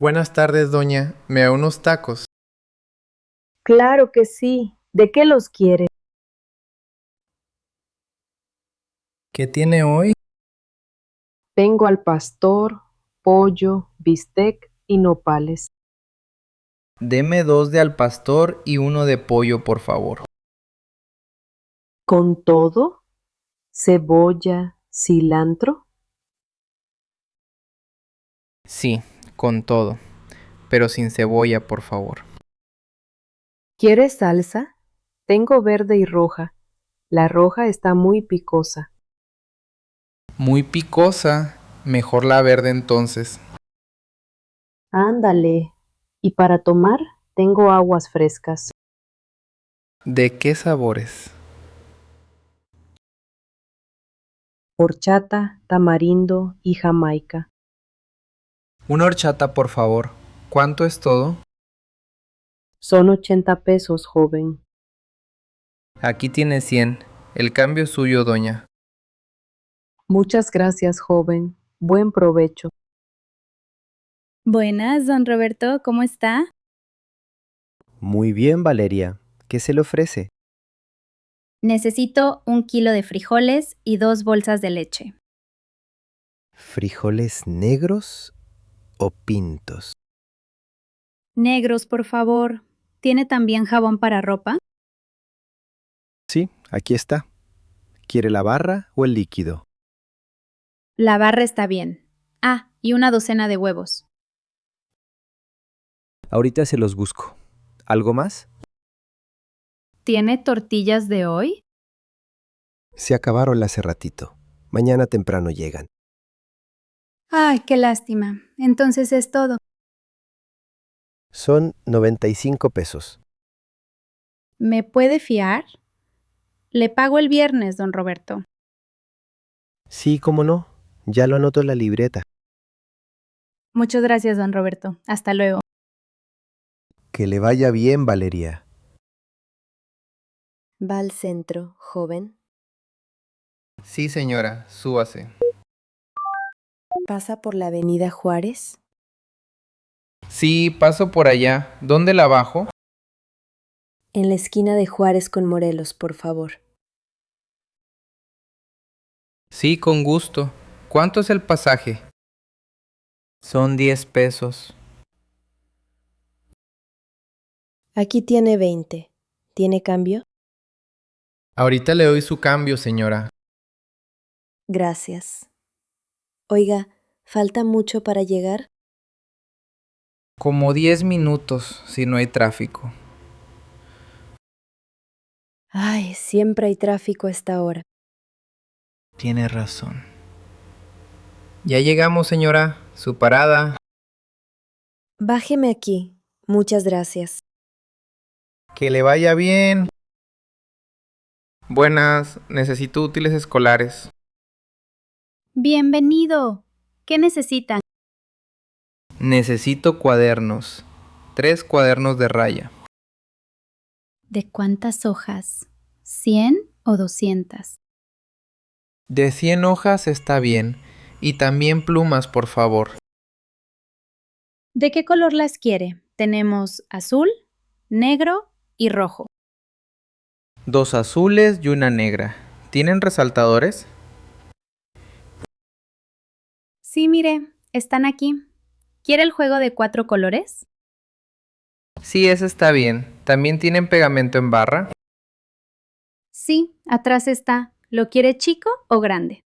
Buenas tardes, doña. ¿Me da unos tacos? Claro que sí. ¿De qué los quiere? ¿Qué tiene hoy? Tengo al pastor, pollo, bistec y nopales. Deme 2 de al pastor y uno de pollo, por favor. ¿Con todo? ¿Cebolla, cilantro? Sí, con todo, pero sin cebolla, por favor. ¿Quieres salsa? Tengo verde y roja. La roja está muy picosa. Muy picosa. Mejor la verde entonces. Ándale. Y para tomar, tengo aguas frescas. ¿De qué sabores? Horchata, tamarindo y jamaica. Una horchata, por favor. ¿Cuánto es todo? Son 80 pesos, joven. Aquí tiene 100. El cambio es suyo, doña. Muchas gracias, joven. Buen provecho. Buenas, don Roberto, ¿cómo está? Muy bien, Valeria. ¿Qué se le ofrece? Necesito 1 kilo de frijoles y 2 bolsas de leche. ¿Frijoles negros o pintos? Negros, por favor. ¿Tiene también jabón para ropa? Sí, aquí está. ¿Quiere la barra o el líquido? La barra está bien. Ah, y una docena de huevos. Ahorita se los busco. ¿Algo más? ¿Tiene tortillas de hoy? Se acabaron hace ratito. Mañana temprano llegan. Ay, qué lástima. Entonces es todo. Son 95 pesos. ¿Me puede fiar? Le pago el viernes, don Roberto. Sí, cómo no. Ya lo anoto en la libreta. Muchas gracias, don Roberto. Hasta luego. Que le vaya bien, Valeria. ¿Va al centro, joven? Sí, señora. Súbase. ¿Pasa por la avenida Juárez? Sí, paso por allá. ¿Dónde la bajo? En la esquina de Juárez con Morelos, por favor. Sí, con gusto. ¿Cuánto es el pasaje? Son 10 pesos. Aquí tiene 20. ¿Tiene cambio? Ahorita le doy su cambio, señora. Gracias. Oiga, ¿falta mucho para llegar? Como 10 minutos, si no hay tráfico. Ay, siempre hay tráfico a esta hora. Tiene razón. Ya llegamos, señora. Su parada. Bájeme aquí. Muchas gracias. Que le vaya bien. Buenas, necesito útiles escolares. Bienvenido. ¿Qué necesitan? Necesito cuadernos. 3 cuadernos de raya. ¿De cuántas hojas? ¿100 o 200? De 100 hojas está bien. Y también plumas, por favor. ¿De qué color las quiere? Tenemos azul, negro y rojo. 2 azules y una negra. ¿Tienen resaltadores? Sí, mire, están aquí. ¿Quiere el juego de 4 colores? Sí, ese está bien. ¿También tienen pegamento en barra? Sí, atrás está. ¿Lo quiere chico o grande?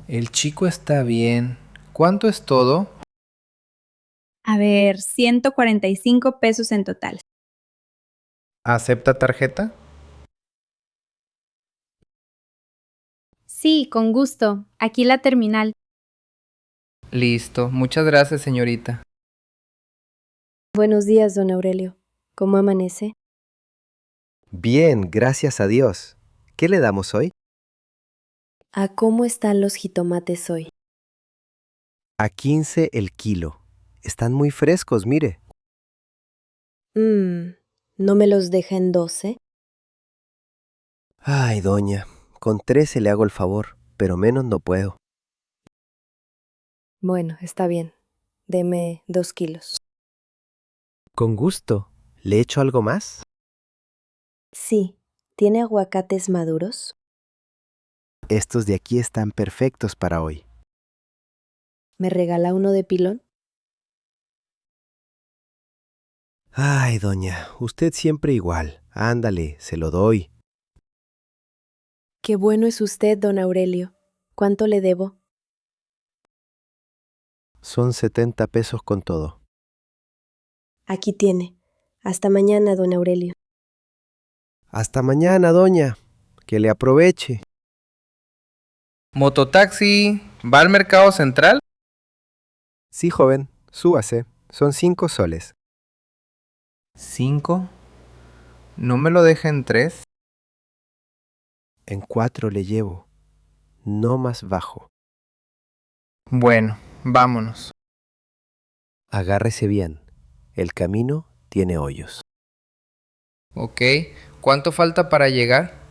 El chico está bien. ¿Cuánto es todo? A ver, 145 pesos en total. ¿Acepta tarjeta? Sí, con gusto. Aquí la terminal. Listo. Muchas gracias, señorita. Buenos días, don Aurelio. ¿Cómo amanece? Bien, gracias a Dios. ¿Qué le damos hoy? ¿A cómo están los jitomates hoy? A 15 el kilo. Están muy frescos, mire. ¿No me los deja en 12? Ay, doña, con 13 le hago el favor, pero menos no puedo. Bueno, está bien. Deme 2 kilos. Con gusto. ¿Le echo algo más? Sí. ¿Tiene aguacates maduros? Estos de aquí están perfectos para hoy. ¿Me regala uno de pilón? Ay, doña, usted siempre igual. Ándale, se lo doy. Qué bueno es usted, don Aurelio. ¿Cuánto le debo? Son 70 pesos con todo. Aquí tiene. Hasta mañana, don Aurelio. Hasta mañana, doña. Que le aproveche. Mototaxi, ¿va al mercado central? Sí, joven, súbase. Son 5 soles. 5. ¿No me lo deja en 3? En 4 le llevo. No más bajo. Bueno, vámonos. Agárrese bien. El camino tiene hoyos. Ok, ¿cuánto falta para llegar?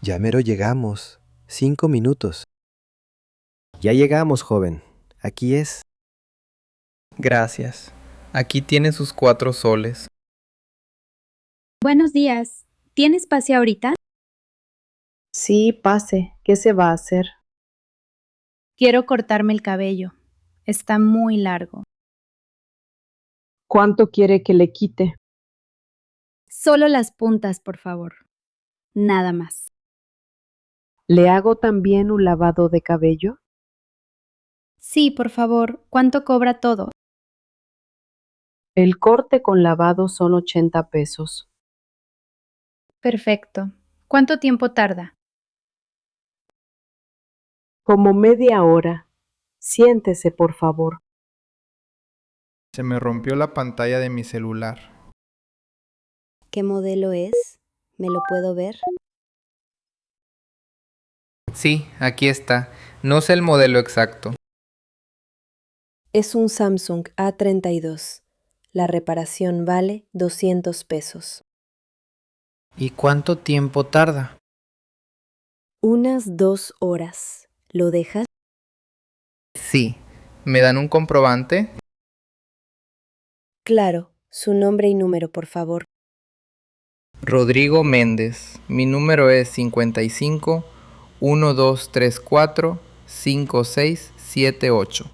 Ya mero llegamos. 5 minutos. Ya llegamos, joven. Aquí es. Gracias. Aquí tiene sus 4 soles. Buenos días. ¿Tiene espacio ahorita? Sí, pase. ¿Qué se va a hacer? Quiero cortarme el cabello. Está muy largo. ¿Cuánto quiere que le quite? Solo las puntas, por favor. Nada más. ¿Le hago también un lavado de cabello? Sí, por favor. ¿Cuánto cobra todo? El corte con lavado son 80 pesos. Perfecto. ¿Cuánto tiempo tarda? Como media hora. Siéntese, por favor. Se me rompió la pantalla de mi celular. ¿Qué modelo es? ¿Me lo puedo ver? Sí, aquí está. No sé el modelo exacto. Es un Samsung A32. La reparación vale 200 pesos. ¿Y cuánto tiempo tarda? Unas 2 horas. ¿Lo dejas? Sí. ¿Me dan un comprobante? Claro. Su nombre y número, por favor. Rodrigo Méndez. Mi número es 55 1234 5678.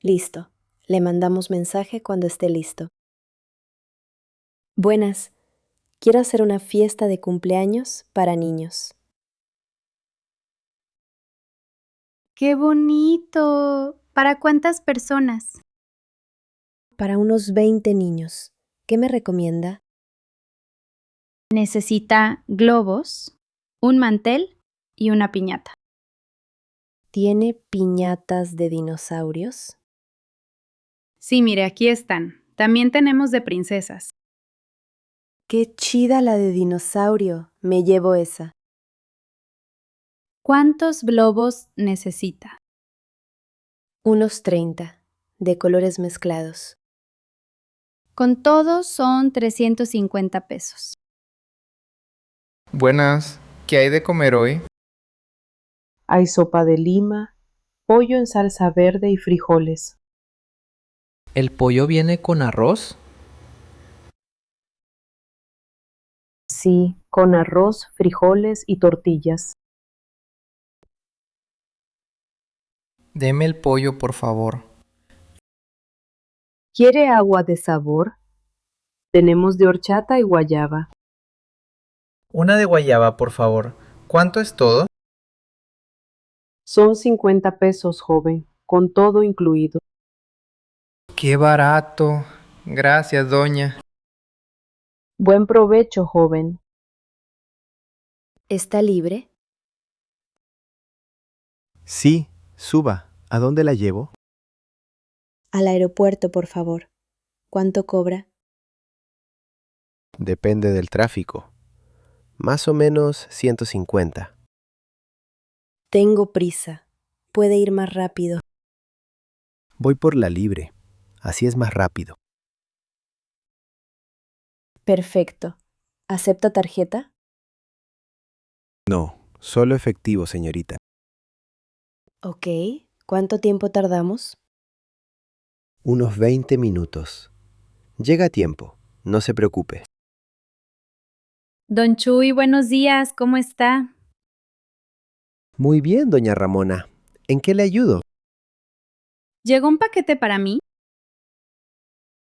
Listo. Le mandamos mensaje cuando esté listo. Buenas. Quiero hacer una fiesta de cumpleaños para niños. ¡Qué bonito! ¿Para cuántas personas? Para unos 20 niños. ¿Qué me recomienda? Necesita globos, un mantel y una piñata. ¿Tiene piñatas de dinosaurios? Sí, mire, aquí están. También tenemos de princesas. ¡Qué chida la de dinosaurio! Me llevo esa. ¿Cuántos globos necesita? Unos 30, de colores mezclados. Con todos son 350 pesos. Buenas. ¿Qué hay de comer hoy? Hay sopa de lima, pollo en salsa verde y frijoles. ¿El pollo viene con arroz? Sí, con arroz, frijoles y tortillas. Deme el pollo, por favor. ¿Quiere agua de sabor? Tenemos de horchata y guayaba. Una de guayaba, por favor. ¿Cuánto es todo? Son 50 pesos, joven, con todo incluido. ¡Qué barato! Gracias, doña. Buen provecho, joven. ¿Está libre? Sí, suba. ¿A dónde la llevo? Al aeropuerto, por favor. ¿Cuánto cobra? Depende del tráfico. Más o menos 150. Tengo prisa. Puede ir más rápido. Voy por la libre. Así es más rápido. Perfecto. ¿Acepta tarjeta? No, solo efectivo, señorita. Ok. ¿Cuánto tiempo tardamos? Unos 20 minutos. Llega a tiempo, no se preocupe. Don Chuy, buenos días, ¿cómo está? Muy bien, doña Ramona. ¿En qué le ayudo? ¿Llegó un paquete para mí?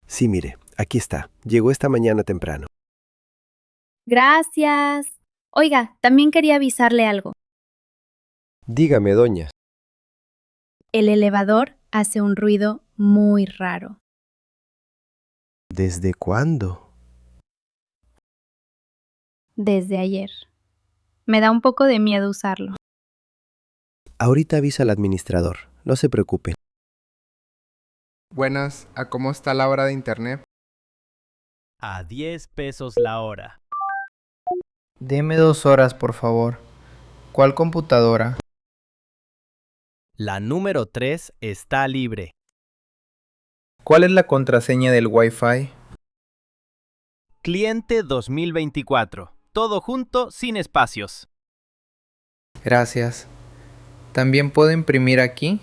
Sí, mire, aquí está. Llegó esta mañana temprano. Gracias. Oiga, también quería avisarle algo. Dígame, doña. El elevador hace un ruido muy raro. ¿Desde cuándo? Desde ayer. Me da un poco de miedo usarlo. Ahorita avisa al administrador, no se preocupe. Buenas, ¿a cómo está la hora de internet? A 10 pesos la hora. Deme 2 horas, por favor. ¿Cuál computadora? La número 3 está libre. ¿Cuál es la contraseña del Wi-Fi? Cliente 2024. Todo junto, sin espacios. Gracias. ¿También puedo imprimir aquí?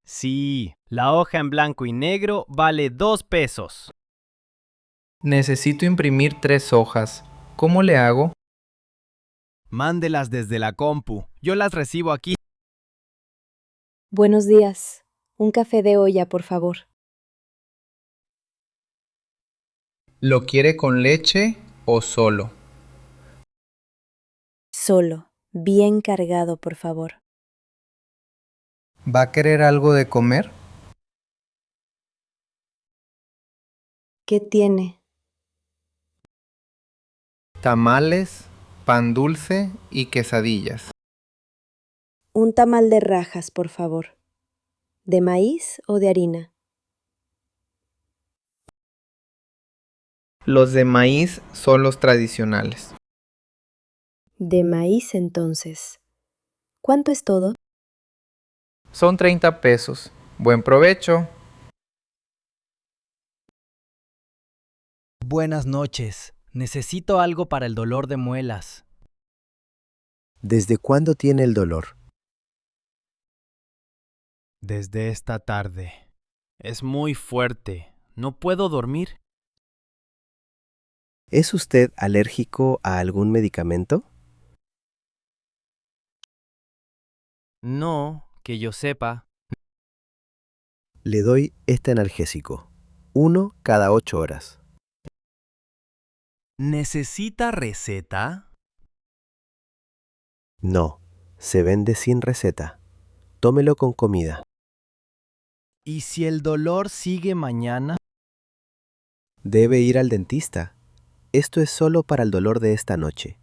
Sí, la hoja en blanco y negro vale 2 pesos. Necesito imprimir 3 hojas. ¿Cómo le hago? Mándelas desde la compu. Yo las recibo aquí. Buenos días. Un café de olla, por favor. ¿Lo quiere con leche o solo? Solo. Bien cargado, por favor. ¿Va a querer algo de comer? ¿Qué tiene? Tamales, pan dulce y quesadillas. Un tamal de rajas, por favor. ¿De maíz o de harina? Los de maíz son los tradicionales. De maíz, entonces. ¿Cuánto es todo? Son 30 pesos. Buen provecho. Buenas noches. Necesito algo para el dolor de muelas. ¿Desde cuándo tiene el dolor? Desde esta tarde. Es muy fuerte. No puedo dormir. ¿Es usted alérgico a algún medicamento? No, que yo sepa. Le doy este analgésico. 1 cada 8 horas. ¿Necesita receta? No, se vende sin receta. Tómelo con comida. ¿Y si el dolor sigue mañana? Debe ir al dentista. Esto es solo para el dolor de esta noche.